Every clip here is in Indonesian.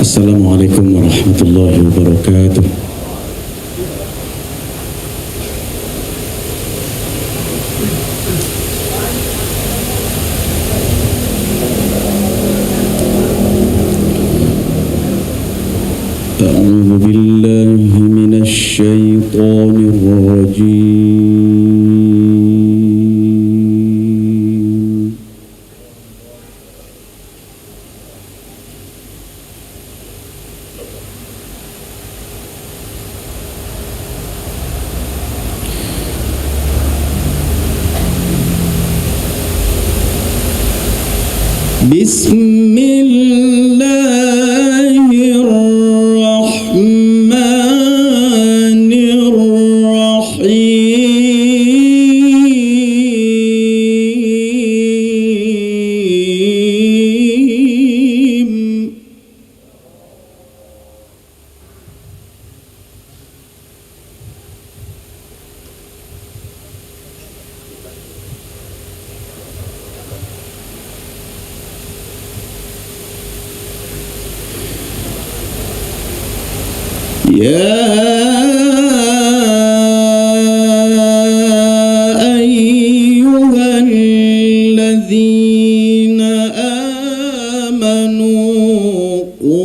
Assalamualaikum warahmatullahi wabarakatuh. A'udzu billahi minasy syaithanir rajim. Bismillahirrahmanirrahim. Ya ayyuhalladzina amanu qu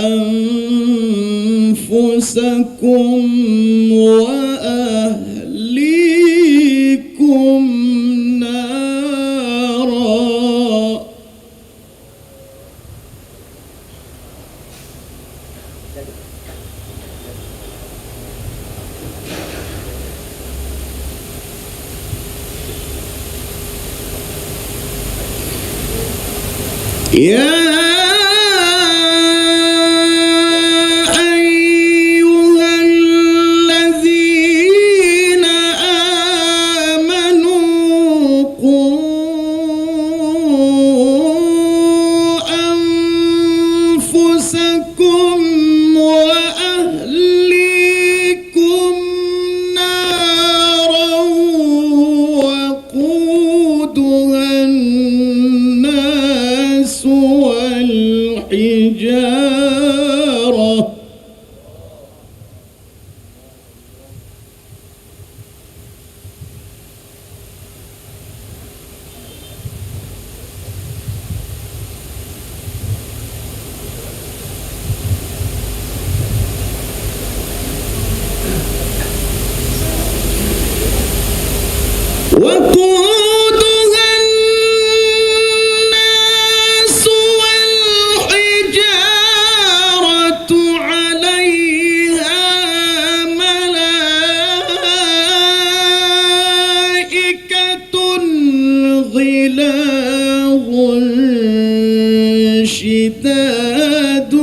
anfusakum wa ahlikum nara. Ya ayyuhalladzina amanu qu anfusakum wa ahlikum naran waquduhan والحجارة شداد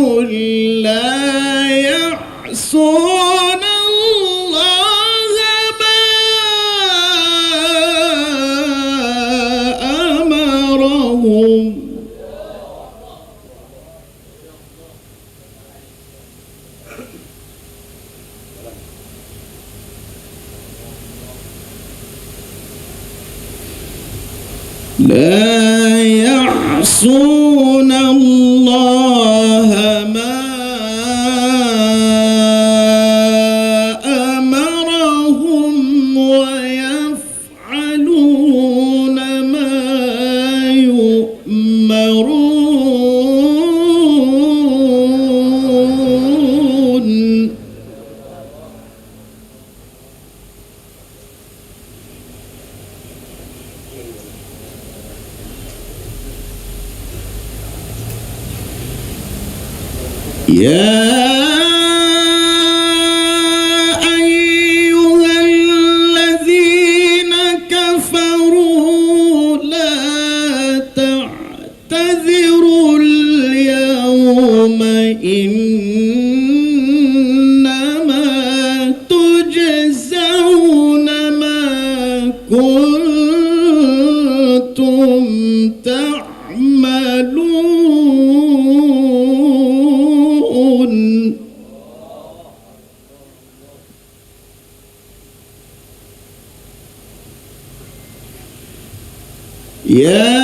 لا يعصون الله ما أمرهم لا يعصون الله ما أمرهم ويفعلون ما يؤمرون. يا أيها الذين كفروا لا تعتذروا اليوم إنما تجزون ما كنتم تعملون. يا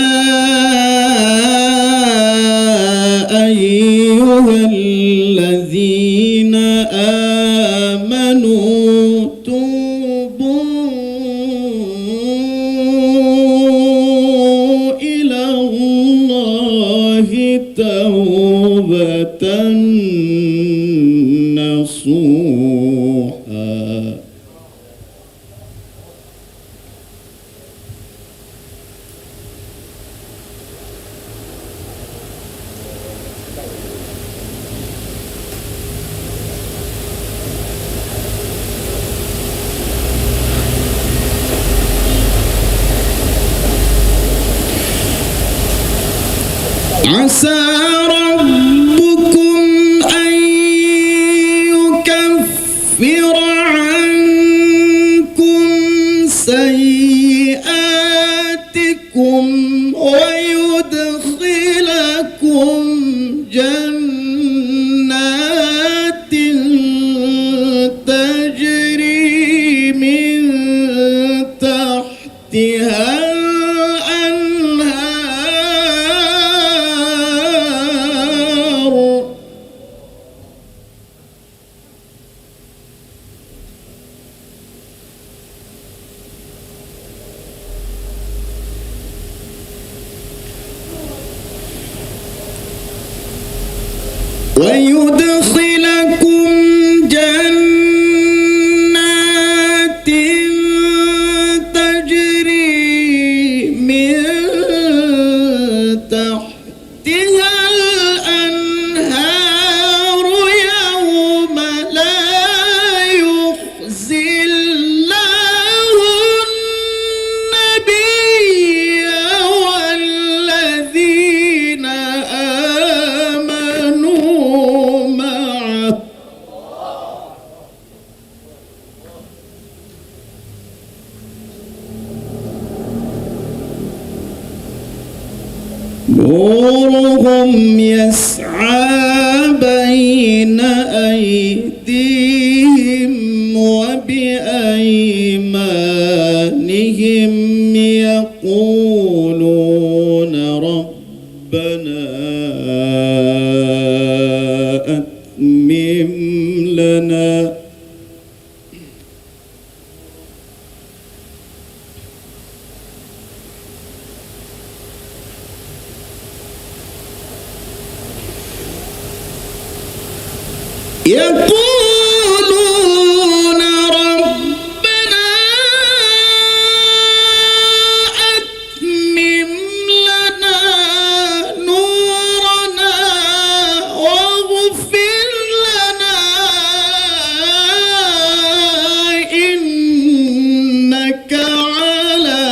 توبة نصوحا. عسى ربكم أن يكفر عنكم سيئاتكم ويدخلكم جنات تجري من تحتها ويدخلكم جنات تجري من تحتها الأنهار يوم لا يخزي الله النبي والذين آمنوا معه نورهم يسعى بين أيديهم وبأيمانهم يقولون ربنا أتمم لنا يقولون ربنا أتمم لنا نورنا واغفر لنا إنك على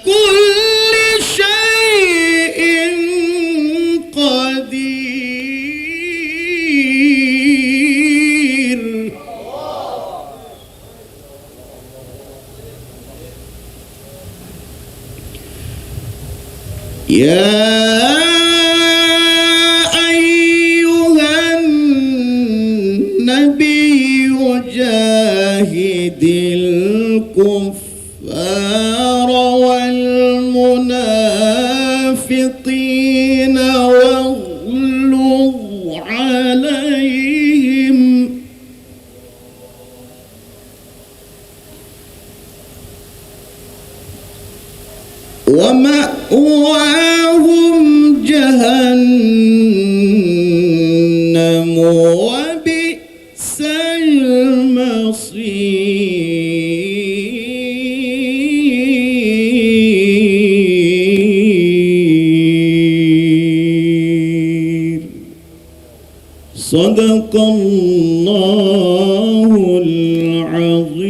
كل شيء قدير. يا أيها النبي جاهد الكفار والمنافقين واغلظ عليهم ومأواهم جهنم وبئس المصير. صدق الله العظيم.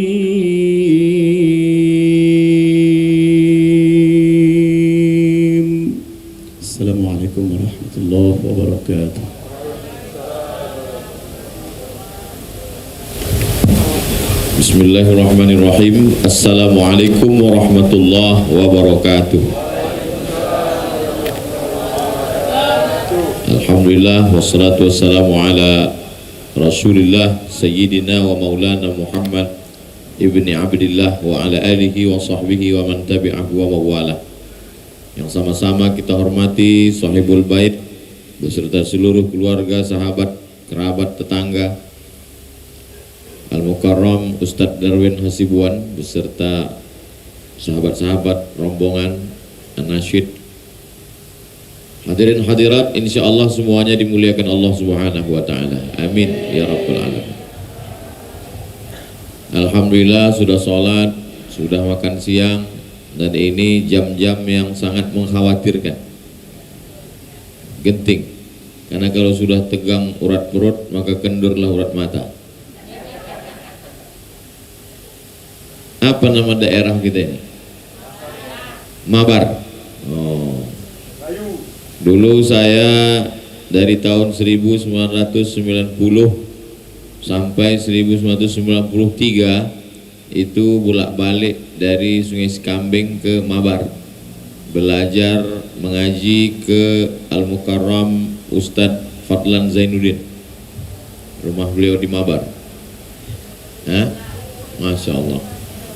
السلام عليكم ورحمة الله وبركاته. Bismillahirrahmanirrahim. Assalamualaikum warahmatullahi wabarakatuh. Alhamdulillah wassalatu wassalamu ala Rasulillah Sayyidina wa Maulana Muhammad ibni Abdillah wa ala alihi wa sahbihi wa man tabi'ahu wa mawala. Yang sama-sama kita hormati Sahibul Bait beserta seluruh keluarga, sahabat, kerabat, tetangga, Al-Mukarram Ustadz Darwin Hasibuan beserta sahabat-sahabat rombongan An-Nasyid Hadirin hadirat, insya Allah semuanya dimuliakan Allah Subhanahu wa Ta'ala. Amin ya Rabbal Alamin. Alhamdulillah sudah sholat, sudah makan siang, dan ini jam-jam yang sangat mengkhawatirkan, genting, karena kalau sudah tegang urat perut maka kendurlah urat mata. Apa nama daerah kita ini? Mabar. Oh. Dulu saya dari tahun 1990 sampai 1993 itu bolak-balik dari Sungai Sekambing ke Mabar, belajar mengaji ke Al-Mukarram Ustadz Fadlan Zainuddin, rumah beliau di Mabar. Masya Allah,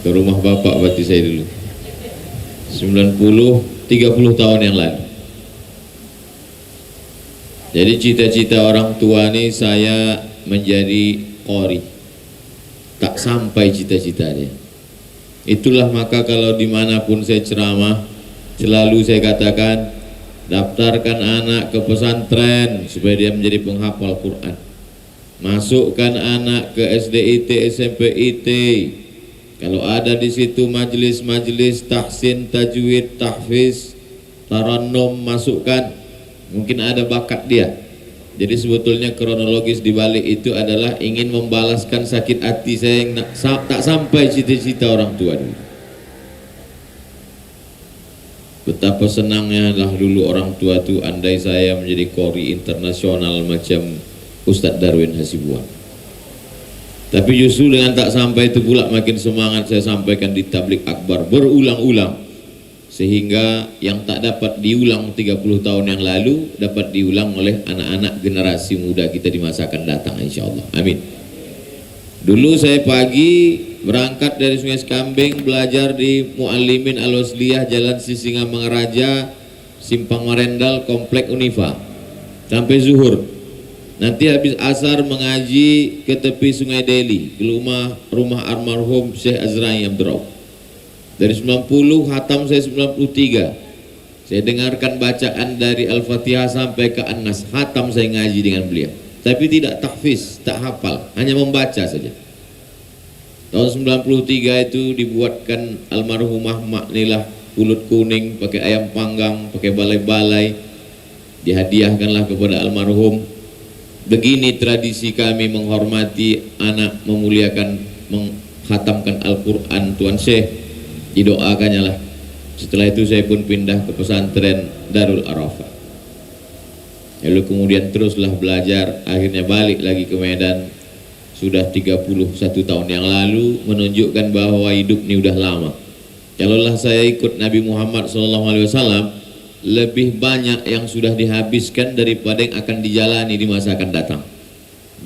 ke rumah bapak berarti saya dulu 30 tahun yang lalu. Jadi cita-cita orang tua nih saya menjadi qori, tak sampai cita-citanya. Itulah maka kalau dimanapun saya ceramah selalu saya katakan, daftarkan anak ke pesantren supaya dia menjadi penghafal Quran, masukkan anak ke SD IT, SMP IT. Kalau ada di situ majelis-majelis tahsin, tajwid, tahfiz, tarannum, masukkan. Mungkin ada bakat dia. Jadi sebetulnya kronologis di balik itu adalah ingin membalaskan sakit hati saya yang tak sampai cita-cita orang tua dulu. Betapa senangnya lah dulu orang tua tuh andai saya menjadi qori internasional macam Ustadz Darwin Hasibuan. Tapi justru dengan tak sampai itu pula makin semangat saya sampaikan di tablik akbar berulang-ulang, sehingga yang tak dapat diulang 30 tahun yang lalu dapat diulang oleh anak-anak generasi muda kita di masa akan datang, insya Allah. Amin. Dulu saya pagi berangkat dari Sungai Sekambing, belajar di Muallimin Al-Wasliyah, Jalan Sisingamangaraja, Simpang Marendal, Komplek Unifa, sampai zuhur. Nanti habis asar mengaji ke tepi Sungai Deli, ke rumah almarhum Syekh Azrai Abdurrahman. Dari 90 khatam saya 93. Saya dengarkan bacaan dari Al-Fatihah sampai ke An-Nas, khatam saya ngaji dengan beliau. Tapi tidak tahfiz, tak hafal, hanya membaca saja. Tahun 93 itu dibuatkan almarhumah Mak Nilah pulut kuning pakai ayam panggang, pakai balai-balai, dihadiahkanlah kepada almarhum. Begini tradisi kami menghormati anak, memuliakan, menghatamkan Al-Quran Tuan Syekh, didoakannya lah. Setelah itu saya pun pindah ke pesantren Darul Arafah. Lalu kemudian teruslah belajar, akhirnya balik lagi ke Medan. Sudah 31 tahun yang lalu, menunjukkan bahwa hidup ini udah lama. Kalaulah saya ikut Nabi Muhammad SAW, lebih banyak yang sudah dihabiskan daripada yang akan dijalani di masa akan datang.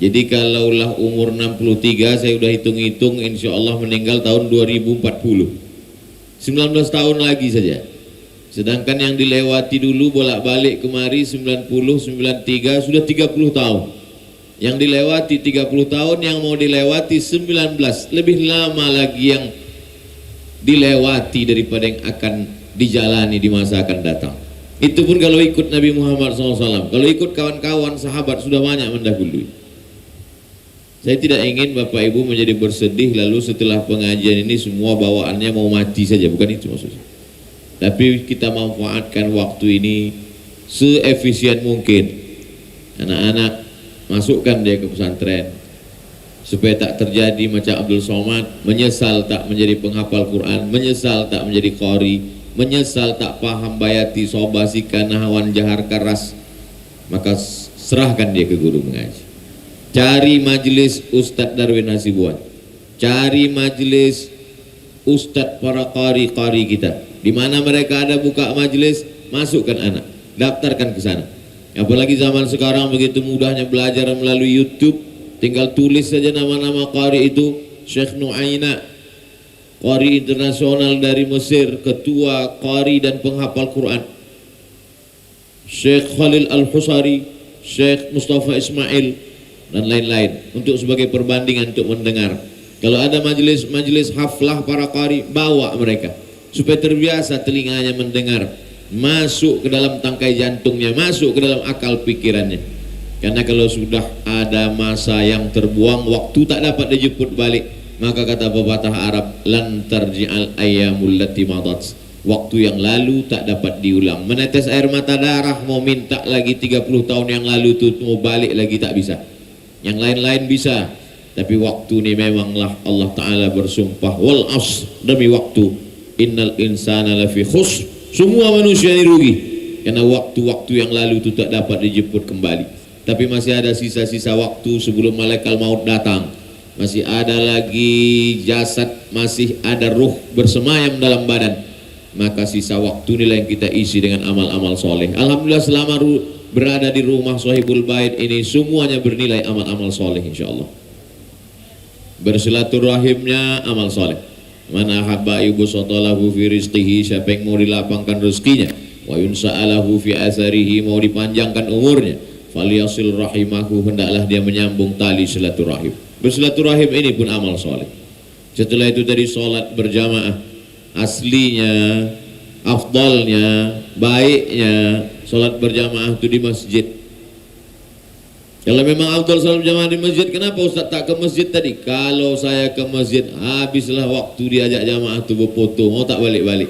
Jadi kalaulah umur 63, saya udah hitung-hitung insya Allah meninggal tahun 2040, 19 tahun lagi saja. Sedangkan yang dilewati dulu bolak-balik kemari 90, 93 sudah 30 tahun. Yang dilewati 30 tahun, yang mau dilewati 19, lebih lama lagi yang dilewati daripada yang akan dijalani di masa akan datang. Itu pun kalau ikut Nabi Muhammad SAW. Kalau ikut kawan-kawan sahabat sudah banyak mendahului. Saya tidak ingin Bapak Ibu menjadi bersedih lalu setelah pengajian ini semua bawaannya mau mati saja, bukan itu maksudnya. Tapi kita manfaatkan waktu ini seefisien mungkin. Anak-anak masukkan dia ke pesantren supaya tak terjadi macam Abdul Somad, menyesal tak menjadi penghafal Quran, menyesal tak menjadi qori, menyesal tak paham bayati, sobasika, nahawan, jahar, karas. Maka serahkan dia ke guru mengaji. Cari majelis Ustadz Darwin Hasibuan, cari majelis Ustadz para qari-qari kita. Di mana mereka ada buka majelis, masukkan anak, daftarkan ke sana. Apalagi zaman sekarang begitu mudahnya belajar melalui YouTube, tinggal tulis saja nama-nama qari itu. Syekh Nu'aina, qari internasional dari Mesir, ketua qari dan penghafal Quran. Syekh Khalil Al-Husari, Syekh Mustafa Ismail, dan lain-lain, untuk sebagai perbandingan untuk mendengar. Kalau ada majelis haflah para qari, bawa mereka supaya terbiasa telinganya mendengar. masuk ke dalam tangkai jantungnya, masuk ke dalam akal pikirannya. Karena kalau sudah ada masa yang terbuang, waktu tak dapat dijemput balik, maka kata pepatah Arab, lan tarji'al ayyamul lati madat, waktu yang lalu tak dapat diulang. Menetes air mata darah mau minta lagi 30 tahun yang lalu tuh mau balik lagi tak bisa. Yang lain-lain bisa, tapi waktu ini memanglah Allah Ta'ala bersumpah, wal asr, demi waktu, innal insana lafi khusr, semua manusia ini rugi, karena waktu-waktu yang lalu itu tak dapat dijemput kembali. Tapi masih ada sisa-sisa waktu sebelum malaikat maut datang, masih ada lagi jasad, masih ada ruh bersemayam dalam badan, maka sisa waktu inilah yang kita isi dengan amal-amal soleh. Alhamdulillah selama berada di rumah Sohibul Bait ini semuanya bernilai amal-amal soleh insyaallah. Bersilaturahimnya amal soleh. Man ahabba yubsatalahu fi rizqihi, siapa yang mau dilapangkan rezekinya, wa yunsa'alahu fi asarihi, mau dipanjangkan umurnya, falyasil rahimahu, hendaklah dia menyambung tali silaturahim. Bersilaturahim ini pun amal soleh. Setelah itu dari sholat berjamaah, aslinya, afdalnya, baiknya sholat berjamaah itu di masjid. Kalau memang afdal sholat berjamaah di masjid, kenapa Ustaz tak ke masjid tadi? Kalau saya ke masjid, habislah waktu diajak jamaah itu berfoto, mau tak balik-balik.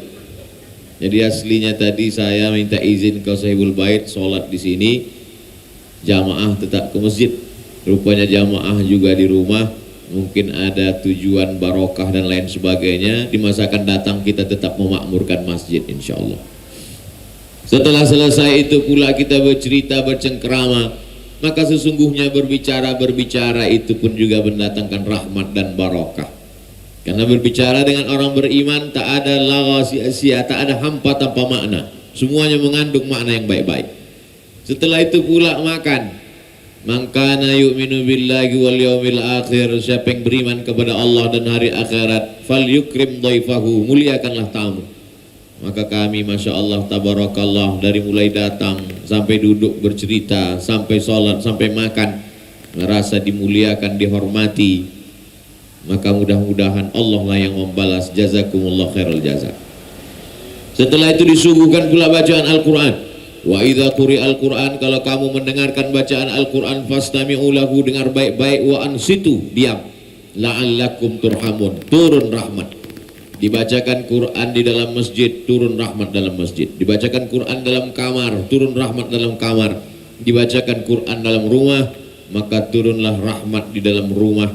Jadi aslinya tadi saya minta izin ke Sohibul Bait sholat di sini, jamaah tetap ke masjid. Rupanya jamaah juga di rumah, mungkin ada tujuan barokah dan lain sebagainya. Di masa akan datang kita tetap memakmurkan masjid insyaallah. Setelah selesai itu pula kita bercerita, bercengkerama, maka sesungguhnya berbicara itu pun juga mendatangkan rahmat dan barokah. Karena berbicara dengan orang beriman tak ada lagha sia-sia, tak ada hampa tanpa makna, semuanya mengandung makna yang baik-baik. Setelah itu pula makan. Man kana yu'minu billahi wal yawmil akhir, siapa yang beriman kepada Allah dan hari akhirat, falyukrim dhaifahu, muliakanlah tamu. Maka kami Masya Allah tabarakallah, dari mulai datang sampai duduk bercerita, sampai sholat, sampai makan, merasa dimuliakan, dihormati. Maka mudah-mudahan Allah lah yang membalas, jazakumullah khairal jazak. Setelah itu disuguhkan pula bacaan Al-Quran. Wa idza quri'al Qur'an, kalau kamu mendengarkan bacaan Al-Quran, fastami'u lahu, dengar baik-baik, wa ansitu, diam, la'allakum turhamun, turun rahmat. Dibacakan Quran di dalam masjid, turun rahmat dalam masjid. Dibacakan Quran dalam kamar, turun rahmat dalam kamar. Dibacakan Quran dalam rumah, maka turunlah rahmat di dalam rumah.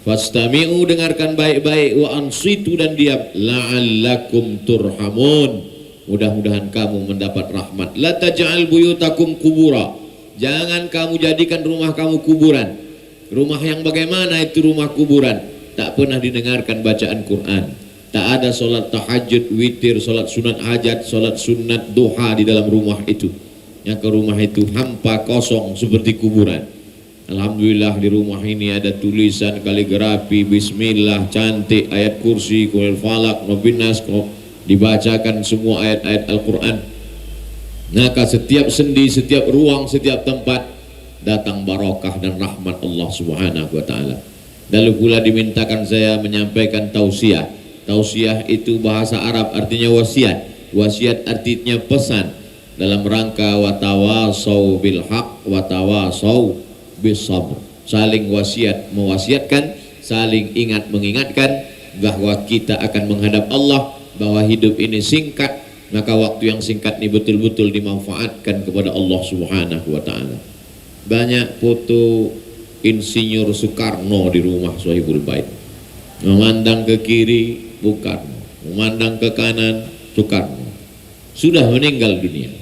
Fastami'u, dengarkan baik-baik, wa ansitu, dan diam, la'allakum turhamun, mudah-mudahan kamu mendapat rahmat. La taj'al buyutakum kubura, jangan kamu jadikan rumah kamu kuburan. Rumah yang bagaimana itu rumah kuburan? Tak pernah didengarkan bacaan Quran, tak ada sholat tahajud, witir, sholat sunat hajat, sholat sunat duha di dalam rumah itu. Yang ke rumah itu hampa, kosong, seperti kuburan. Alhamdulillah di rumah ini ada tulisan kaligrafi, bismillah, cantik, ayat kursi, qul falak, nobinas, dibacakan semua ayat-ayat Al-Quran. Maka setiap sendi, setiap ruang, setiap tempat datang barokah dan rahmat Allah Subhanahu wa ta'ala. Lalu pula dimintakan saya menyampaikan tausiah. Tausiah itu bahasa Arab, artinya wasiat. Wasiat artinya pesan, dalam rangka watawasau bil haq, watawasau bis sabr. Saling wasiat, mewasiatkan, saling ingat mengingatkan bahwa kita akan menghadap Allah, bahwa hidup ini singkat, maka waktu yang singkat ini betul-betul dimanfaatkan kepada Allah Subhanahu wa ta'ala. Banyak foto Insinyur Soekarno di rumah Sohibul Bait. Memandang ke kiri Bung Karno, memandang ke kanan Soekarno. Sudah meninggal dunia,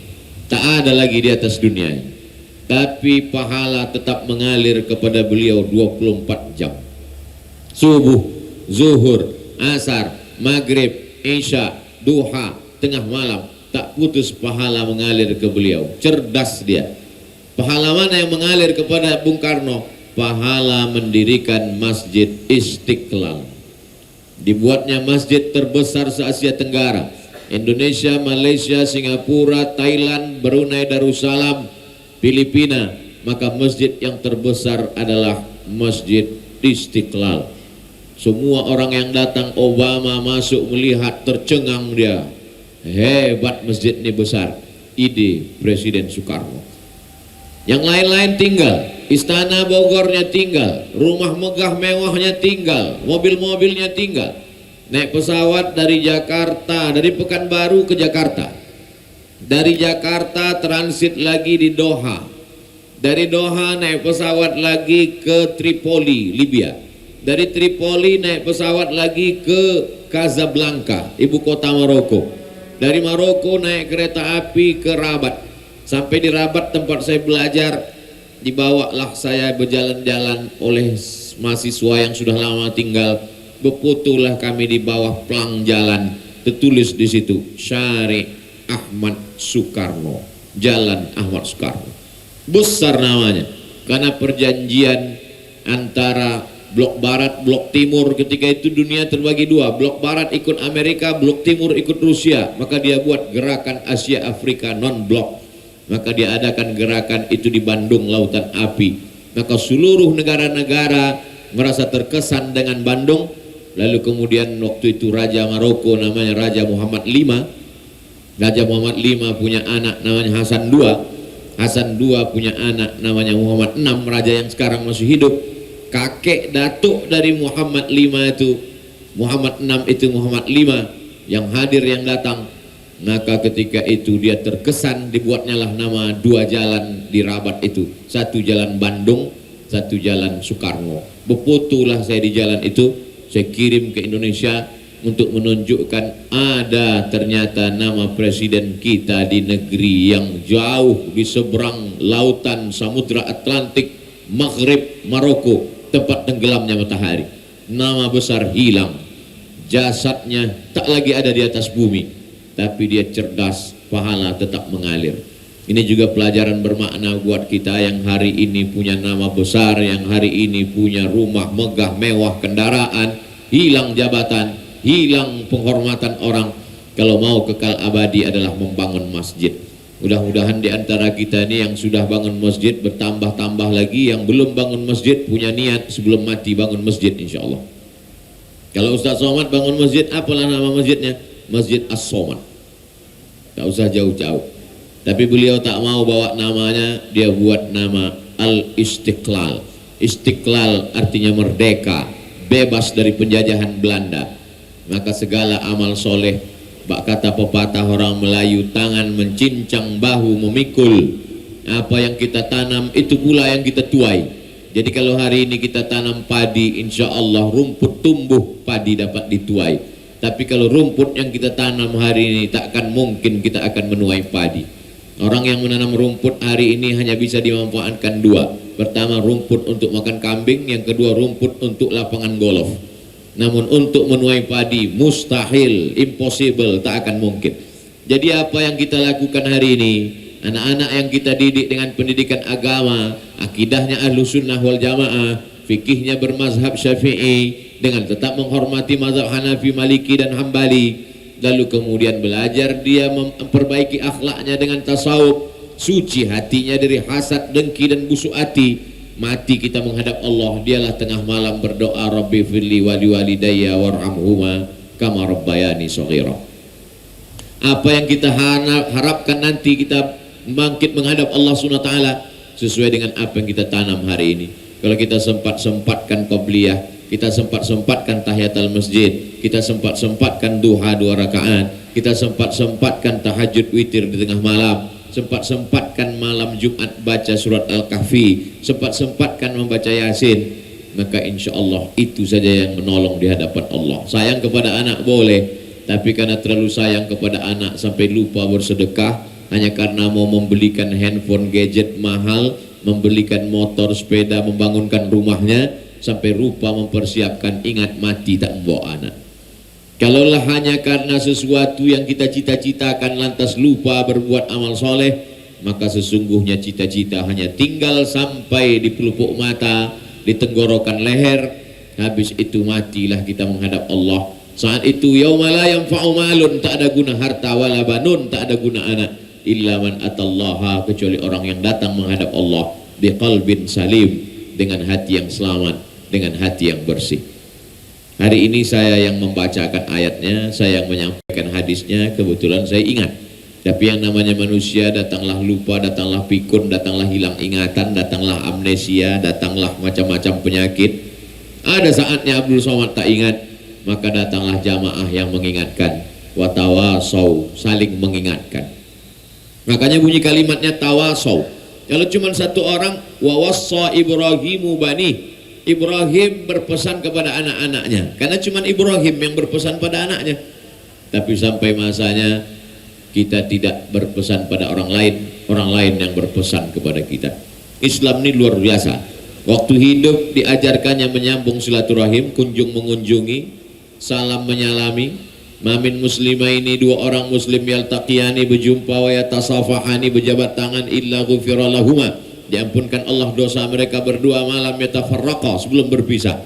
tak ada lagi di atas dunia ini, tapi pahala tetap mengalir kepada beliau 24 jam. Subuh, zuhur, asar, maghrib, isya, duha, tengah malam, tak putus pahala mengalir ke beliau. Cerdas dia. Pahala mana yang mengalir kepada Bung Karno? Pahala mendirikan Masjid Istiqlal. Dibuatnya masjid terbesar se-Asia Tenggara. Indonesia, Malaysia, Singapura, Thailand, Brunei Darussalam, Filipina. Maka masjid yang terbesar adalah Masjid Istiqlal. Semua orang yang datang, Obama masuk melihat, tercengang dia. Hebat masjid ini besar, ide Presiden Soekarno. Yang lain-lain tinggal, istana Bogornya tinggal, rumah megah mewahnya tinggal, mobil-mobilnya tinggal. Naik pesawat dari Jakarta, dari Pekanbaru ke Jakarta. Dari Jakarta transit lagi di Doha. Dari Doha naik pesawat lagi ke Tripoli, Libya. Dari Tripoli naik pesawat lagi ke Casablanca, ibu kota Maroko. Dari Maroko naik kereta api ke Rabat. Sampai di Rabat tempat saya belajar, dibawalah saya berjalan-jalan oleh mahasiswa yang sudah lama tinggal. Beputulah kami di bawah pelang jalan, tertulis di situ Syarif Ahmad Soekarno, Jalan Ahmad Soekarno. Besar namanya karena perjanjian antara blok barat, blok timur. Ketika itu dunia terbagi dua, blok barat ikut Amerika, blok timur ikut Rusia. Maka dia buat gerakan Asia Afrika non blok. Maka dia adakan gerakan itu di Bandung Lautan Api. Maka seluruh negara-negara merasa terkesan dengan Bandung. Lalu kemudian waktu itu Raja Maroko namanya Raja Muhammad V. Raja Muhammad V punya anak namanya Hasan II. Hasan II punya anak namanya Muhammad VI, raja yang sekarang masih hidup. Kakek datuk dari Muhammad V itu, Muhammad VI itu Muhammad V yang hadir, yang datang. Maka ketika itu dia terkesan, dibuatnya lah nama dua jalan di Rabat itu. Satu jalan Bandung, satu jalan Soekarno. Beputulah saya di jalan itu. Saya kirim ke Indonesia untuk menunjukkan ada ternyata nama presiden kita di negeri yang jauh di seberang lautan Samudra Atlantik, Maghrib, Maroko, tempat tenggelamnya matahari. Nama besar hilang, jasadnya tak lagi ada di atas bumi, tapi dia cerdas, pahala tetap mengalir. Ini juga pelajaran bermakna buat kita yang hari ini punya nama besar, yang hari ini punya rumah megah mewah, kendaraan, hilang jabatan, hilang penghormatan orang. Kalau mau kekal abadi adalah membangun masjid. Mudah-mudahan di antara kita ini yang sudah bangun masjid bertambah-tambah lagi, yang belum bangun masjid punya niat sebelum mati bangun masjid insya Allah. Kalau Ustaz Somad bangun masjid, apalah nama masjidnya? Masjid As-Somad. Tak usah jauh-jauh. Tapi beliau tak mau bawa namanya, dia buat nama Al-Istiqlal. Istiqlal artinya merdeka, bebas dari penjajahan Belanda. Maka segala amal soleh, bak kata pepatah orang Melayu, tangan mencincang, bahu memikul. Apa yang kita tanam itu pula yang kita tuai. Jadi kalau hari ini kita tanam padi, insya Allah rumput tumbuh, padi dapat dituai. Tapi kalau rumput yang kita tanam hari ini, tak akan mungkin kita akan menuai padi. Orang yang menanam rumput hari ini hanya bisa dimanfaatkan dua. Pertama, rumput untuk makan kambing. Yang kedua, rumput untuk lapangan golf. Namun untuk menuai padi mustahil, impossible, tak akan mungkin. Jadi apa yang kita lakukan hari ini, anak-anak yang kita didik dengan pendidikan agama, akidahnya Ahlus Sunnah wal Jamaah, fikihnya bermazhab Syafi'i, dengan tetap menghormati mazhab Hanafi, Maliki dan Hambali. Lalu kemudian belajar dia memperbaiki akhlaknya dengan tasawuf, suci hatinya dari hasad, dengki dan busuk hati. Mati kita menghadap Allah, dialah tengah malam berdoa, Rabbi firli wa liwalidayya warhamhuma kama rabbayani shaghira. Apa yang kita harapkan nanti kita bangkit menghadap Allah Subhanahu wa taala sesuai dengan apa yang kita tanam hari ini. Kalau kita sempat-sempatkan qabliyah, kita sempat-sempatkan tahiyatul masjid, kita sempat-sempatkan duha 2 rakaat, kita sempat-sempatkan tahajud witir di tengah malam, sempat-sempatkan malam Jumat baca surat Al-Kahfi, sempat-sempatkan membaca Yasin, maka insya Allah itu saja yang menolong di hadapan Allah. Sayang kepada anak boleh, tapi karena terlalu sayang kepada anak sampai lupa bersedekah, hanya karena mau membelikan handphone, gadget mahal, membelikan motor, sepeda, membangunkan rumahnya, sampai lupa mempersiapkan, ingat mati tak membawa anak. Kalaulah hanya karena sesuatu yang kita cita-citakan lantas lupa berbuat amal soleh, maka sesungguhnya cita-cita hanya tinggal sampai di pelupuk mata, di tenggorokan leher, habis itu matilah kita menghadap Allah. Saat itu yauma la yanfa'u malun, tak ada guna harta, wala banun, tak ada guna anak, illa man atallaha, kecuali orang yang datang menghadap Allah biqalbin salim, dengan hati yang selamat, dengan hati yang bersih. Hari ini saya yang membacakan ayatnya, saya yang menyampaikan hadisnya, kebetulan saya ingat. Tapi yang namanya manusia, datanglah lupa, datanglah pikun, datanglah hilang ingatan, datanglah amnesia, datanglah macam-macam penyakit. Ada saatnya Abdul Somad tak ingat, maka datanglah jamaah yang mengingatkan. Watawasau, saling mengingatkan. Makanya bunyi kalimatnya tawasau. Kalau cuma satu orang, wawassa Ibrahimu bani, Ibrahim berpesan kepada anak-anaknya, karena cuma Ibrahim yang berpesan pada anaknya. Tapi sampai masanya kita tidak berpesan pada orang lain yang berpesan kepada kita. Islam ini luar biasa. Waktu hidup diajarkannya menyambung silaturahim, kunjung mengunjungi, salam menyalami. Mamin muslimah ini, dua orang muslim yaltaqiyani, berjumpa wa yatasafahani, berjabat tangan, illa ghufira lahuma, diampunkan Allah dosa mereka berdua, malam yatafarraqa, sebelum berpisah.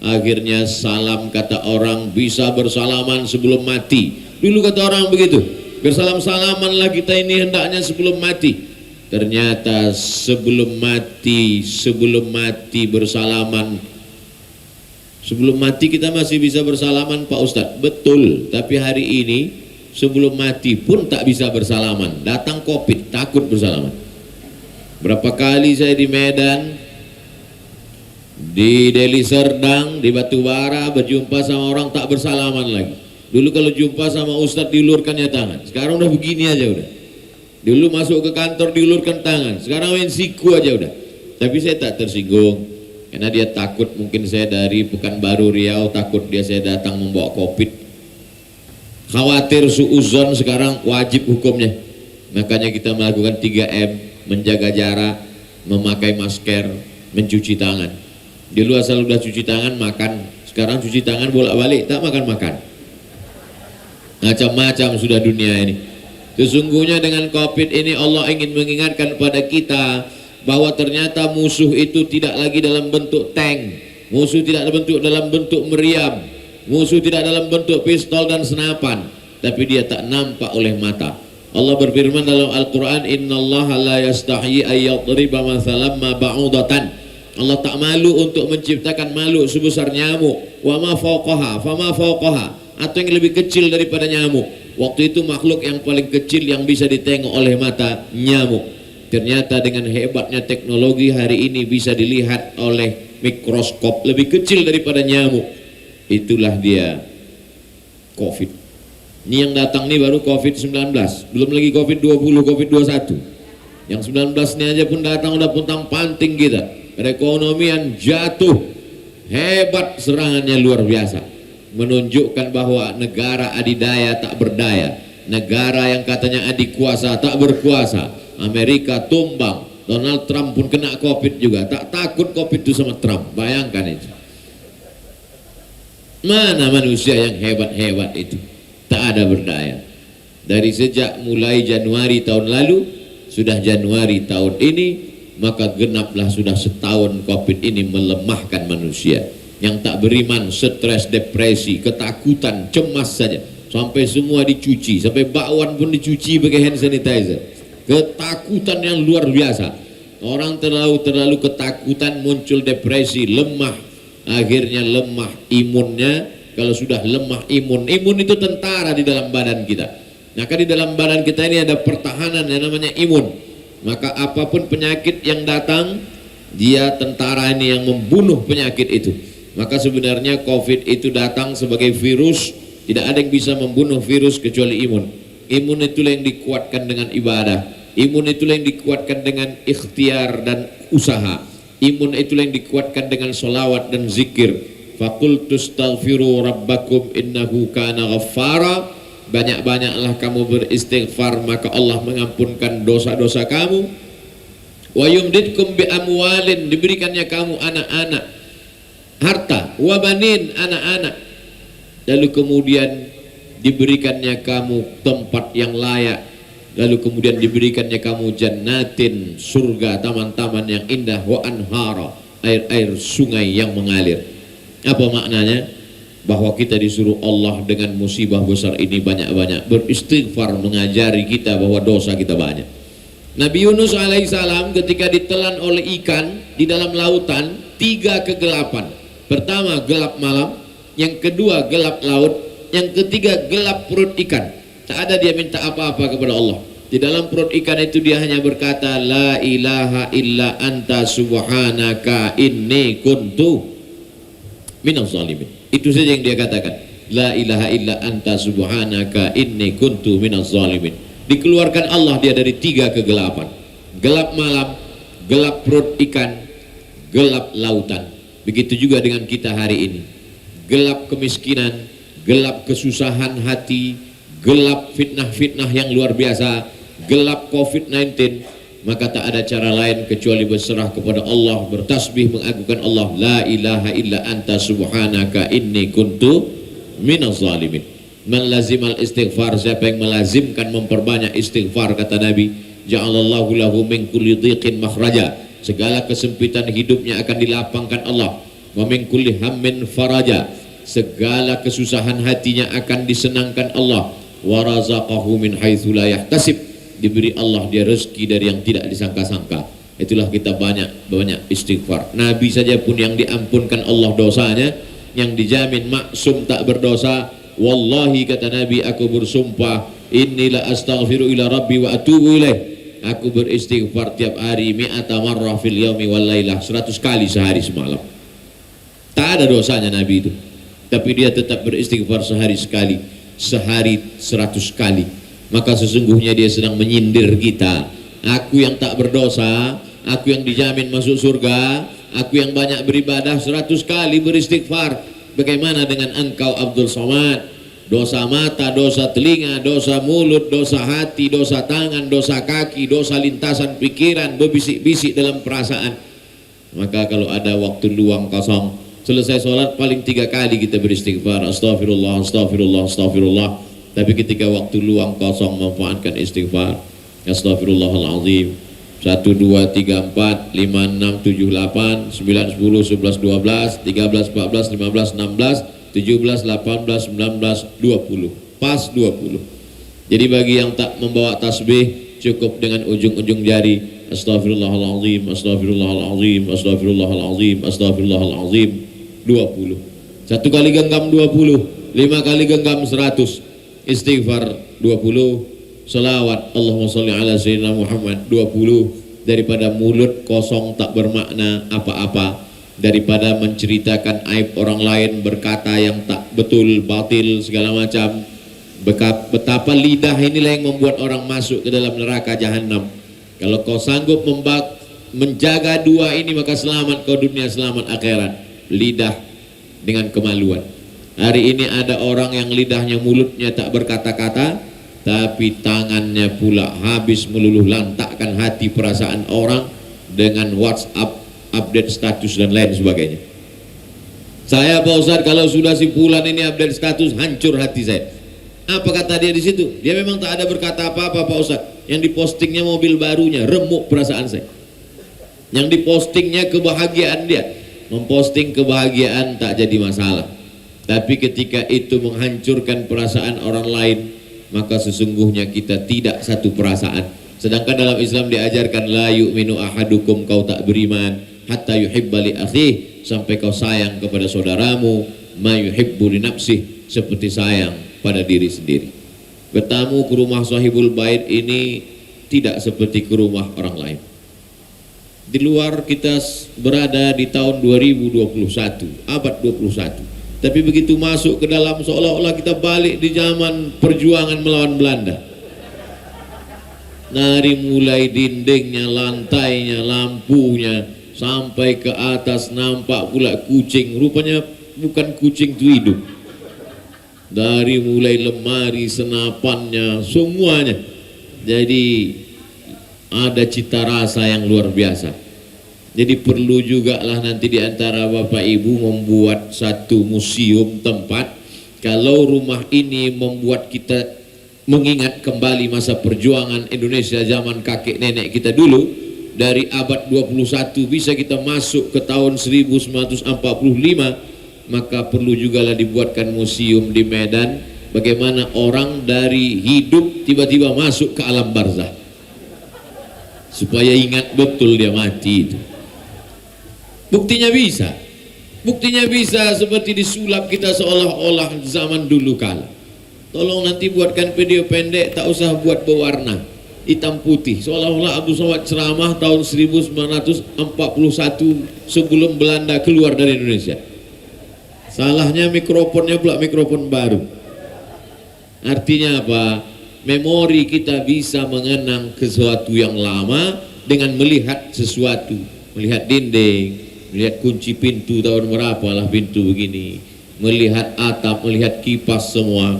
Akhirnya salam, kata orang, bisa bersalaman sebelum mati. Dulu kata orang begitu, bersalam-salamanlah kita ini hendaknya sebelum mati. Ternyata sebelum mati bersalaman. Sebelum mati kita masih bisa bersalaman Pak Ustadz, betul. Tapi hari ini sebelum mati pun tak bisa bersalaman. Datang COVID, takut bersalaman. Berapa kali saya di Medan, di Deli Serdang, di Batubara, berjumpa sama orang tak bersalaman lagi. Dulu kalau jumpa sama Ustadz diulurkannya tangan, sekarang udah begini aja udah. Dulu masuk ke kantor diulurkan tangan, sekarang main siku aja udah. Tapi saya tak tersinggung, karena dia takut mungkin saya dari Pekanbaru Riau, takut dia saya datang membawa COVID. Khawatir suuzon, sekarang wajib hukumnya. Makanya kita melakukan 3M, menjaga jarak, memakai masker, mencuci tangan. Dulu asal udah cuci tangan makan, sekarang cuci tangan bolak-balik, tak makan-makan. Macam-macam sudah dunia ini. Sesungguhnya dengan COVID ini Allah ingin mengingatkan pada kita bahwa ternyata musuh itu tidak lagi dalam bentuk tank, musuh tidak dalam bentuk meriam, musuh tidak dalam bentuk pistol dan senapan, tapi dia tak nampak oleh mata. Allah berfirman dalam Al-Quran, innallaha la yastahyi ayyadriba mathalan ma ba'udatan. Allah tak malu untuk menciptakan makhluk sebesar nyamuk, wa ma fawqaha, fama fawqaha, atau yang lebih kecil daripada nyamuk. Waktu itu makhluk yang paling kecil yang bisa ditengok oleh mata, nyamuk. Ternyata dengan hebatnya teknologi hari ini bisa dilihat oleh mikroskop, lebih kecil daripada nyamuk. Itulah dia COVID. Ini yang datang nih baru COVID-19, belum lagi COVID-20, COVID-21. Yang 19 ini aja pun datang udah puntang panting kita. Perekonomian jatuh, hebat serangannya luar biasa. Menunjukkan bahwa negara adidaya tak berdaya, negara yang katanya adikuasa tak berkuasa. Amerika tumbang, Donald Trump pun kena COVID juga, tak takut COVID itu sama Trump. Bayangkan itu. Mana manusia yang hebat-hebat itu? Tak ada berdaya. Dari sejak mulai Januari tahun lalu, sudah Januari tahun ini, maka genaplah sudah setahun COVID ini melemahkan manusia. Yang tak beriman, stres, depresi, ketakutan, cemas saja. Sampai semua dicuci, sampai bakwan pun dicuci pakai hand sanitizer. Ketakutan yang luar biasa. Orang terlalu ketakutan, muncul depresi, lemah. Akhirnya lemah imunnya. Kalau sudah lemah imun itu tentara di dalam badan kita. Maka di dalam badan kita ini ada pertahanan yang namanya imun. Maka apapun penyakit yang datang, dia tentara ini yang membunuh penyakit itu. Maka sebenarnya COVID itu datang sebagai virus. Tidak ada yang bisa membunuh virus kecuali imun. Imun itulah yang dikuatkan dengan ibadah. Imun itulah yang dikuatkan dengan ikhtiar dan usaha. Imun itulah yang dikuatkan dengan solawat dan zikir. Faqultu astaghfiru rabbakum innahu kana ghaffara. Banyak-banyaklah kamu beristighfar, maka Allah mengampunkan dosa-dosa kamu. Wa yumditkum bi amwalin, diberikannya kamu anak-anak, harta, wa banin, anak-anak. Lalu kemudian diberikannya kamu tempat yang layak. Lalu kemudian diberikannya kamu jannatin, surga, taman-taman yang indah, wa anhara, air-air sungai yang mengalir. Apa maknanya? Bahwa kita disuruh Allah dengan musibah besar ini banyak-banyak beristighfar, mengajari kita bahwa dosa kita banyak. Nabi Yunus alaihissalam ketika ditelan oleh ikan di dalam lautan, 3 kegelapan. Pertama gelap malam, yang kedua gelap laut, yang ketiga gelap perut ikan. Tak ada dia minta apa-apa kepada Allah. Di dalam perut ikan itu dia hanya berkata la ilaha illa anta subhanaka inni kuntu minaz zalimin. Itu saja yang dia katakan. La ilaha illa anta subhanaka inni kuntu minaz zalimin. Dikeluarkan Allah dia dari 3 kegelapan. Gelap malam, gelap perut ikan, gelap lautan. Begitu juga dengan kita hari ini. Gelap kemiskinan, gelap kesusahan hati, gelap fitnah-fitnah yang luar biasa, gelap COVID-19. Maka tak ada cara lain kecuali berserah kepada Allah, bertasbih mengagungkan Allah. La ilaha illa anta subhanaka inni kuntu minaz zalimin. Man lazimal istighfar, siapa yang melazimkan memperbanyak istighfar, kata Nabi, ja'alallahu lahu min kulli dhiqin makhraja, segala kesempitan hidupnya akan dilapangkan Allah. Wa min kulli hammin faraja, segala kesusahan hatinya akan disenangkan Allah. Wa razaqahu min haitsu la yahtasib, diberi Allah dia rezeki dari yang tidak disangka-sangka. Itulah kita banyak istighfar. Nabi saja pun yang diampunkan Allah dosanya, yang dijamin maksum tak berdosa. Wallahi, kata Nabi, aku bersumpah, inilah astaghfiru ila rabbi wa atubu ilaih, aku beristighfar tiap hari mi'ata marrah fil yaumi wal lailah, 100 kali sehari semalam. Tak ada dosanya Nabi itu, tapi dia tetap beristighfar sehari sekali, sehari 100 kali. Maka sesungguhnya dia sedang menyindir kita. Aku yang tak berdosa, aku yang dijamin masuk surga, aku yang banyak beribadah 100 kali beristighfar. Bagaimana dengan engkau Abdul Somad? Dosa mata, dosa telinga, dosa mulut, dosa hati, dosa tangan, dosa kaki, dosa lintasan pikiran, berbisik-bisik dalam perasaan. Maka kalau ada waktu luang kosong, selesai sholat paling 3 kali kita beristighfar, astagfirullah, astagfirullah, astagfirullah. Tapi ketika waktu luang kosong, manfaatkan istighfar. Astagfirullahaladzim. 1, 2, 3, 4, 5, 6, 7, 8, 9, 10, 11, 12, 13, 14, 15, 16, 17, 18, 19, 20. Pas 20. Jadi bagi yang tak membawa tasbih, cukup dengan ujung-ujung jari. Astagfirullahaladzim, astagfirullahaladzim, astagfirullahaladzim, astagfirullahaladzim. 20. 1 kali genggam 20, 5 kali genggam 100. Istighfar 20. Salawat Allahumma sholli ala sayyidina Muhammad 20. Daripada mulut kosong tak bermakna apa-apa, daripada menceritakan aib orang lain, berkata yang tak betul, batil, segala macam. Betapa lidah inilah yang membuat orang masuk ke dalam neraka jahanam. Kalau kau sanggup menjaga 2 ini, maka selamat kau dunia, selamat akhirat. Lidah dengan kemaluan. Hari ini ada orang yang lidahnya, mulutnya tak berkata-kata, tapi tangannya pula habis meluluh lantakkan hati perasaan orang dengan WhatsApp, update status dan lain sebagainya. Saya Pak Ustadz, kalau sudah si Fulan ini update status, hancur hati saya. Apa kata dia di situ? Dia memang tak ada berkata apa-apa Pak Ustadz. Yang dipostingnya mobil barunya, remuk perasaan saya. Yang dipostingnya kebahagiaan dia. Memposting kebahagiaan tak jadi masalah. Tapi ketika itu menghancurkan perasaan orang lain, maka sesungguhnya kita tidak satu perasaan. Sedangkan dalam Islam diajarkan la yu'minu ahadukum, kau tak beriman hatta yuhibba li akhih, sampai kau sayang kepada saudaramu ma yuhibbu li nafsih, seperti sayang pada diri sendiri. Bertamu ke rumah sahibul bait ini tidak seperti ke rumah orang lain. Di luar kita berada di tahun 2021, abad 21. Tapi begitu masuk ke dalam, seolah-olah kita balik di zaman perjuangan melawan Belanda. Dari mulai dindingnya, lantainya, lampunya, sampai ke atas nampak pula kucing. Rupanya bukan kucing itu hidup. Dari mulai lemari, senapannya, semuanya. Jadi ada cita rasa yang luar biasa. Jadi perlu juga lah nanti di antara Bapak Ibu membuat satu museum tempat. Kalau rumah ini membuat kita mengingat kembali masa perjuangan Indonesia zaman kakek nenek kita dulu, dari abad 21 bisa kita masuk ke tahun 1945, maka perlu juga lah dibuatkan museum di Medan. Bagaimana orang dari hidup tiba-tiba masuk ke alam barzah, supaya ingat betul dia mati itu. Buktinya bisa. Buktinya bisa seperti disulap kita seolah-olah zaman dulu kala. Tolong nanti buatkan video pendek, tak usah buat berwarna hitam putih, seolah-olah Abdul Somad ceramah tahun 1941 sebelum Belanda keluar dari Indonesia. Salahnya mikrofonnya pula mikrofon baru. Artinya apa? Memori kita bisa mengenang sesuatu yang lama dengan melihat sesuatu, melihat dinding, melihat kunci pintu tahun berapa lah pintu begini, melihat atap, melihat kipas semua.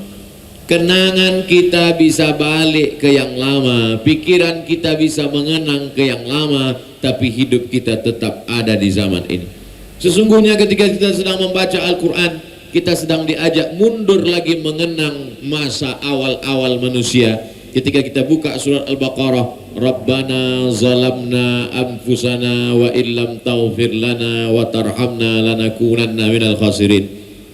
Kenangan kita bisa balik ke yang lama, pikiran kita bisa mengenang ke yang lama, tapi hidup kita tetap ada di zaman ini. Sesungguhnya ketika kita sedang membaca Al-Quran, kita sedang diajak mundur lagi mengenang masa awal-awal manusia. Ketika kita buka surat Al-Baqarah, Rabbana zalamna anfusana wa illam taghfir lana wa tarhamna lanakunanna minal khasirin.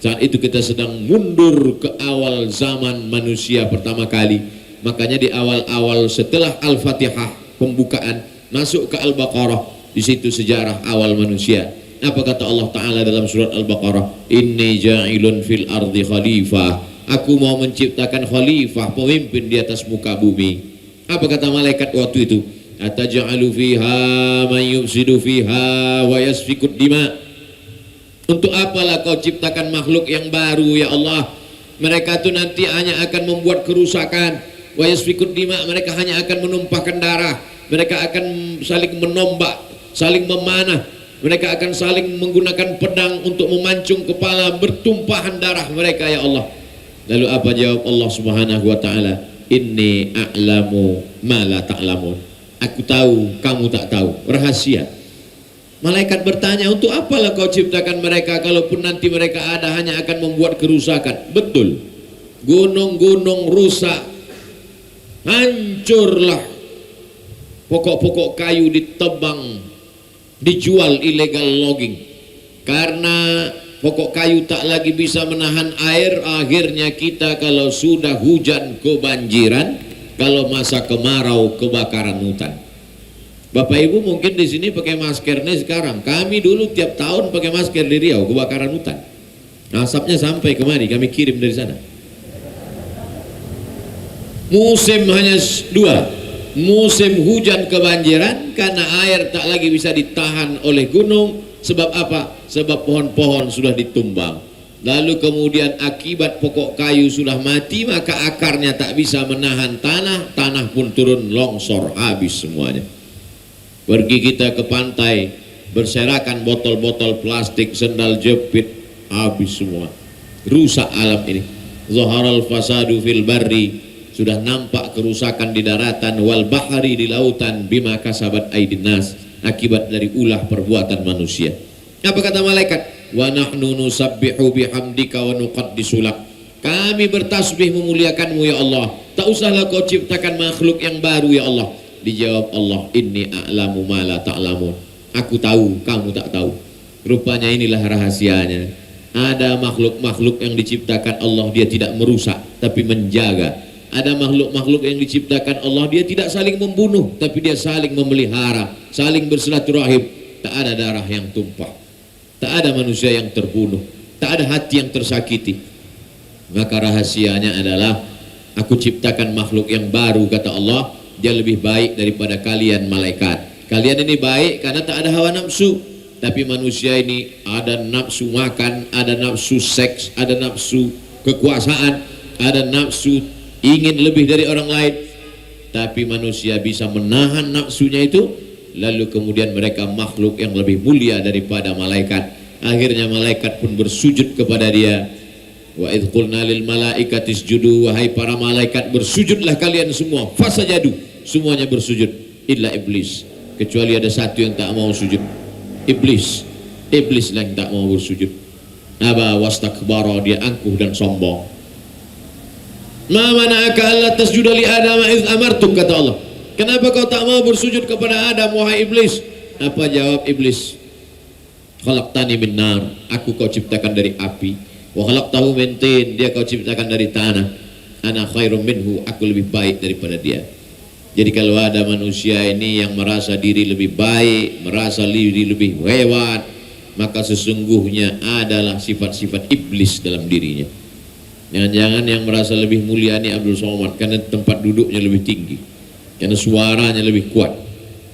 Saat itu kita sedang mundur ke awal zaman manusia pertama kali. Makanya di awal-awal setelah Al-Fatihah pembukaan masuk ke Al-Baqarah, di situ sejarah awal manusia. Apa kata Allah Ta'ala dalam surat Al-Baqarah? Inni ja'ilun fil ardi khalifah. Aku mau menciptakan khalifah, pemimpin di atas muka bumi. Apa kata malaikat waktu itu? Ataj'alu fiha man yufsidu fiha wa yasfikud dima. Untuk apalah kau ciptakan makhluk yang baru ya Allah? Mereka itu nanti hanya akan membuat kerusakan. Wa yasfikud dima, mereka hanya akan menumpahkan darah. Mereka akan saling menombak, saling memanah. Mereka akan saling menggunakan pedang untuk memancung kepala, bertumpahan darah mereka ya Allah. Lalu apa jawab Allah Subhanahu wa taala? Inni a'lamu ma la ta'lamun. Aku tahu, kamu tak tahu. Rahasia. Malaikat bertanya, untuk apalah kau ciptakan mereka kalaupun nanti mereka ada hanya akan membuat kerusakan? Betul. Gunung-gunung rusak, hancurlah. Pokok-pokok kayu ditebang, dijual illegal logging. Karena pokok kayu tak lagi bisa menahan air, akhirnya kita kalau sudah hujan kebanjiran, kalau masa kemarau kebakaran hutan. Bapak Ibu mungkin di sini pakai masker nih sekarang. Kami dulu tiap tahun pakai masker di Riau, kebakaran hutan. Asapnya sampai kemari, kami kirim dari sana. Musim hanya dua, musim hujan kebanjiran karena air tak lagi bisa ditahan oleh gunung. Sebab apa? Sebab pohon-pohon sudah ditumbang. Lalu kemudian akibat pokok kayu sudah mati, maka akarnya tak bisa menahan tanah, tanah pun turun longsor, habis semuanya. Pergi kita ke pantai, berserakan botol-botol plastik, sendal jepit, habis semua. Rusak alam ini. Zaharal fasadu fil barri, sudah nampak kerusakan di daratan, wal bahari, di lautan, bima kasabat aydin nas, akibat dari ulah perbuatan manusia. Apa kata malaikat? Wa nahnu nusabbihu bihamdika wa nuqaddisu lak. Kami bertasbih memuliakanmu ya Allah. Tak usahlah kau ciptakan makhluk yang baru ya Allah. Dijawab Allah, inni a'lamu ma la ta'lamun. Aku tahu, kamu tak tahu. Rupanya inilah rahasianya. Ada makhluk-makhluk yang diciptakan Allah, dia tidak merusak tapi menjaga. Ada makhluk-makhluk yang diciptakan Allah, dia tidak saling membunuh tapi dia saling memelihara, saling bersilaturahim. Tak ada darah yang tumpah, tak ada manusia yang terbunuh, tak ada hati yang tersakiti. Maka rahasianya adalah aku ciptakan makhluk yang baru, kata Allah. Dia lebih baik daripada kalian malaikat. Kalian ini baik karena tak ada hawa nafsu. Tapi manusia ini ada nafsu makan, ada nafsu seks, ada nafsu kekuasaan, ada nafsu ingin lebih dari orang lain. Tapi manusia bisa menahan nafsunya itu. Lalu kemudian mereka makhluk yang lebih mulia daripada malaikat. Akhirnya malaikat pun bersujud kepada dia. Wa idh qulna lil malaikati isjudu, wahai para malaikat bersujudlah kalian semua. Fasajadu, semuanya bersujud illa iblis, kecuali ada satu yang tak mau sujud. Iblis lah yang tak mau bersujud. Aba wastakbara, dia angkuh dan sombong. Ma mana'aka alla tasjuda li Adam idh amartuk, kata Allah. Kenapa kau tak mau bersujud kepada Adam wahai iblis? Apa jawab iblis? Khalaqtani min nar, aku kau ciptakan dari api. Wa khalaqtahu min tin, dia kau ciptakan dari tanah. Ana khairum minhu, aku lebih baik daripada dia. Jadi kalau ada manusia ini yang merasa diri lebih baik, merasa diri lebih hebat, maka sesungguhnya adalah sifat-sifat iblis dalam dirinya. Jangan-jangan yang merasa lebih mulia ini Abdul Somad karena tempat duduknya lebih tinggi, karena suaranya lebih kuat.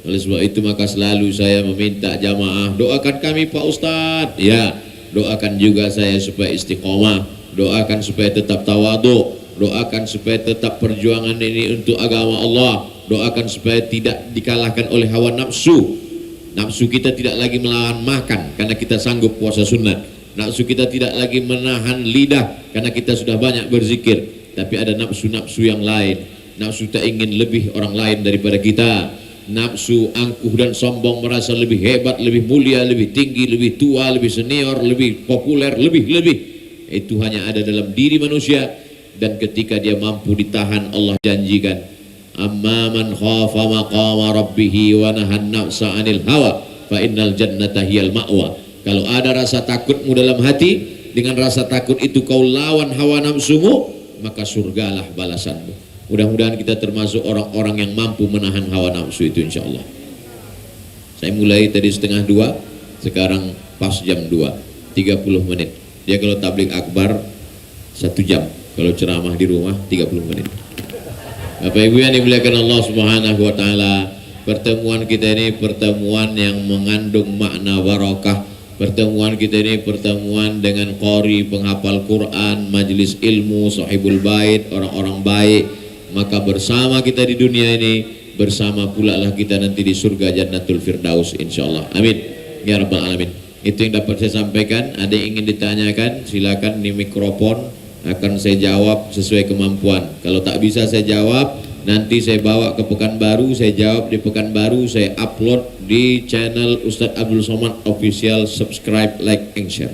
Oleh sebab itu maka selalu saya meminta jamaah, doakan kami Pak Ustadz. Ya, doakan juga saya supaya istiqomah, doakan supaya tetap tawadhu, doakan supaya tetap perjuangan ini untuk agama Allah, doakan supaya tidak dikalahkan oleh hawa nafsu. Nafsu kita tidak lagi melawan makan karena kita sanggup puasa sunat. Nafsu kita tidak lagi menahan lidah karena kita sudah banyak berzikir. Tapi ada nafsu-nafsu yang lain. Nafsu tak ingin lebih orang lain daripada kita. Nafsu angkuh dan sombong, merasa lebih hebat, lebih mulia, lebih tinggi, lebih tua, lebih senior, lebih populer, lebih. Itu hanya ada dalam diri manusia. Dan ketika dia mampu ditahan, Allah janjikan, amma man khafa maqama rabbih wa nahan nafsa 'anil hawa fa innal jannata hiyal ma'wa. Kalau ada rasa takutmu dalam hati, dengan rasa takut itu kau lawan hawa nafsumu, maka surgalah balasanmu. Mudah-mudahan kita termasuk orang-orang yang mampu menahan hawa nafsu itu insyaallah. Saya mulai tadi 1:30, sekarang pas jam 2, 30 menit. Dia kalau tabligh akbar 1 jam, kalau ceramah di rumah 30 menit. Bapak Ibu yang dimuliakan Allah Subhanahu wa taala, pertemuan kita ini pertemuan yang mengandung makna barakah. Pertemuan kita ini pertemuan dengan qari, penghafal Quran, majelis ilmu, sahibul bait, orang-orang baik. Maka bersama kita di dunia ini, bersama pula lah kita nanti di surga Jannatul Firdaus insyaallah. Amin ya rabbal alamin. Itu yang dapat saya sampaikan. Ada yang ingin ditanyakan, silakan di mikrofon, akan saya jawab sesuai kemampuan. Kalau tak bisa saya jawab, nanti saya bawa ke Pekanbaru, saya jawab di Pekanbaru, saya upload di channel Ustadz Abdul Somad Official. Subscribe, like, and share.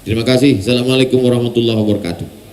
Terima kasih. Assalamualaikum warahmatullahi wabarakatuh.